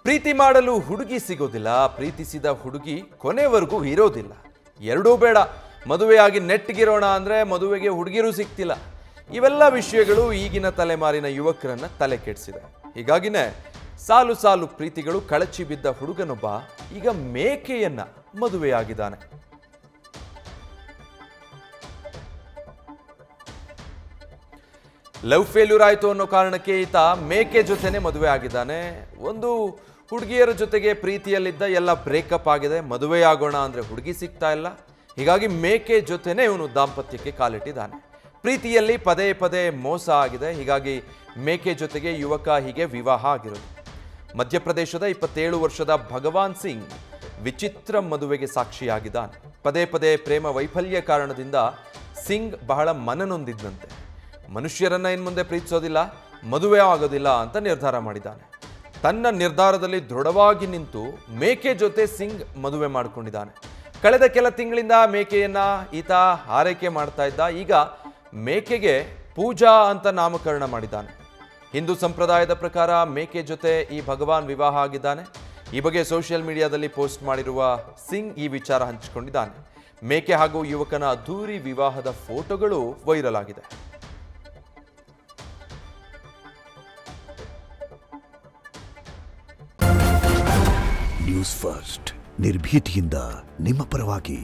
ಪ್ರೀತಿ ಮಾಡಲು ಹುಡುಗಿ ಸಿಗೋದಿಲ್ಲ, ಪ್ರೀತಿಸಿದ ಹುಡುಗಿ ಕೊನೆವರೆಗೂ ಇರೋದಿಲ್ಲ. ಎರಡೂ ಬೇಡ. ಮದುವೆಯಾಗಿ ನೆಟ್ಟಗಿರೋಣ ಅಂದರೆ ಮದುವೆಗೆ ಹುಡುಗಿರೂ ಸಿಗ್ತಿಲ್ಲ. ಇವೆಲ್ಲ ವಿಷಯಗಳು ಈಗಿನ ತಲೆಮಾರಿನ ಯುವಕರನ್ನ ತಲೆ ಕೆಡಿಸಿದೆ. ಹೀಗಾಗಿನೇ ಸಾಲು ಸಾಲು ಪ್ರೀತಿಗಳು ಕಳಚಿ ಬಿದ್ದ ಹುಡುಗನೊಬ್ಬ ಈಗ ಮೇಕೆಯನ್ನ ಮದುವೆಯಾಗಿದ್ದಾನೆ. ಲವ್ ಫೇಲ್ಯೂರ್ ಆಯಿತು ಅನ್ನೋ ಕಾರಣಕ್ಕೆ ಈತ ಮೇಕೆ ಜೊತೆನೆ ಮದುವೆ ಆಗಿದ್ದಾನೆ. ಒಂದು ಹುಡುಗಿಯರ ಜೊತೆಗೆ ಪ್ರೀತಿಯಲ್ಲಿದ್ದ, ಎಲ್ಲ ಬ್ರೇಕಪ್ ಆಗಿದೆ. ಮದುವೆ ಆಗೋಣ ಅಂದರೆ ಹುಡುಗಿ ಸಿಗ್ತಾ ಇಲ್ಲ. ಹೀಗಾಗಿ ಮೇಕೆ ಜೊತೆನೆ ಇವನು ದಾಂಪತ್ಯಕ್ಕೆ ಕಾಲಿಟ್ಟಿದ್ದಾನೆ. ಪ್ರೀತಿಯಲ್ಲಿ ಪದೇ ಪದೇ ಮೋಸ ಆಗಿದೆ. ಹೀಗಾಗಿ ಮೇಕೆ ಜೊತೆಗೆ ಯುವಕ ಹೀಗೆ ವಿವಾಹ ಆಗಿರೋದು. ಮಧ್ಯಪ್ರದೇಶದ 27 ವರ್ಷದ ಭಗವಾನ್ ಸಿಂಗ್ ವಿಚಿತ್ರ ಮದುವೆಗೆ ಸಾಕ್ಷಿಯಾಗಿದ್ದಾನೆ. ಪದೇ ಪದೇ ಪ್ರೇಮ ವೈಫಲ್ಯ ಕಾರಣದಿಂದ ಸಿಂಗ್ ಬಹಳ ಮನನೊಂದಿದ್ದಂತೆ. ಮನುಷ್ಯರನ್ನ ಇನ್ನು ಮುಂದೆ ಪ್ರೀತಿಸೋದಿಲ್ಲ, ಮದುವೆ ಆಗೋದಿಲ್ಲ ಅಂತ ನಿರ್ಧಾರ ಮಾಡಿದ್ದಾನೆ. ತನ್ನ ನಿರ್ಧಾರದಲ್ಲಿ ದೃಢವಾಗಿ ನಿಂತು ಮೇಕೆ ಜೊತೆ ಸಿಂಗ್ ಮದುವೆ ಮಾಡಿಕೊಂಡಿದ್ದಾನೆ. ಕಳೆದ ಕೆಲ ತಿಂಗಳಿಂದ ಮೇಕೆಯನ್ನ ಈತ ಆರೈಕೆ ಮಾಡ್ತಾ ಇದ್ದ. ಈಗ ಮೇಕೆಗೆ ಪೂಜಾ ಅಂತ ನಾಮಕರಣ ಮಾಡಿದ್ದಾನೆ. ಹಿಂದೂ ಸಂಪ್ರದಾಯದ ಪ್ರಕಾರ ಮೇಕೆ ಜೊತೆ ಈ ಭಗವಾನ್ ವಿವಾಹ ಆಗಿದ್ದಾನೆ. ಈ ಬಗ್ಗೆ ಸೋಷಿಯಲ್ ಮೀಡಿಯಾದಲ್ಲಿ ಪೋಸ್ಟ್ ಮಾಡಿರುವ ಸಿಂಗ್ ಈ ವಿಚಾರ ಹಂಚಿಕೊಂಡಿದ್ದಾನೆ. ಮೇಕೆ ಹಾಗೂ ಯುವಕನ ಅದ್ಧೂರಿ ವಿವಾಹದ ಫೋಟೋಗಳು ವೈರಲ್ ಆಗಿದೆ. ನ್ಯೂಸ್ ಫಸ್ಟ್ ನಿರ್ಭೀತಿಯಿಂದ ನಿಮ್ಮ ಪರವಾಗಿ.